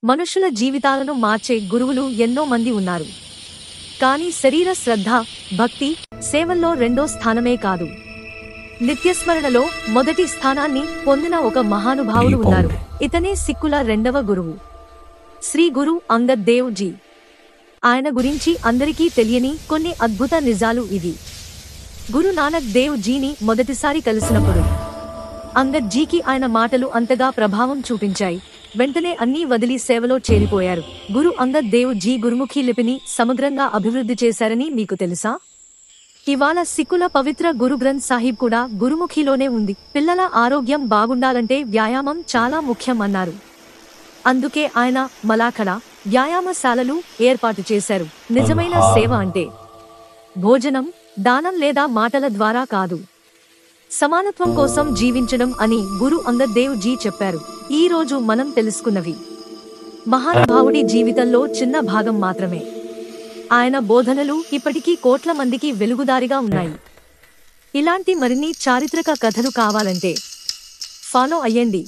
మనుషుల జీవితాలను మార్చే గురువులు ఎన్నో మంది ఉన్నారు. కానీ శరీర శ్రద్ధ, భక్తి, సేవల్లో రెండో స్థానమే కాదు, నిత్యస్మరణలో మొదటి స్థానాన్ని పొందిన ఒక మహానుభావుడు ఉన్నారు. ఇతనే సిక్కుల రెండవ గురువు, శ్రీ గురు అంగద్ దేవ్ జీ. ఆయన గురించి అందరికీ తెలియని కొన్ని అద్భుత నిజాలు ఇవి. గురు నానక్ దేవ్ జీని మొదటిసారి కలిసినప్పుడు అంగద్ జీకి ఆయన మాటలు అంతగా ప్రభావం చూపించాయి. వెంటనే అన్నీ వదిలి సేవలో చేరిపోయారు. గురు అంగద్ దేవ్ జీ గురుముఖి లిపిని సమగ్రంగా అభివృద్ధి చేశారని మీకు తెలుసా? ఇవాళ సిక్కుల పవిత్ర గురు గ్రంథ్ సాహిబ్ కూడా గురుముఖిలోనే ఉంది. పిల్లల ఆరోగ్యం బాగుండాలంటే వ్యాయామం చాలా ముఖ్యం అన్నారు. అందుకే ఆయన మలాఖడ వ్యాయామశాలలు ఏర్పాటు చేశారు. నిజమైన సేవ అంటే భోజనం, దానం లేదా మాటల ద్వారా కాదు, సమానత్వం కోసం జీవించడం అని గురు అంగద్ దేవ్ జీ చెప్పారు. ఈ రోజు మనం తెలుసుకున్నవి మహానుభావుడి జీవితంలో చిన్న భాగం మాత్రమే. ఆయన బోధనలు ఇప్పటికీ కోట్ల మందికి వెలుగుదారిగా ఉన్నాయి. ఇలాంటి మరిన్ని చారిత్రక కథలు కావాలంటే ఫాలో అయ్యండి.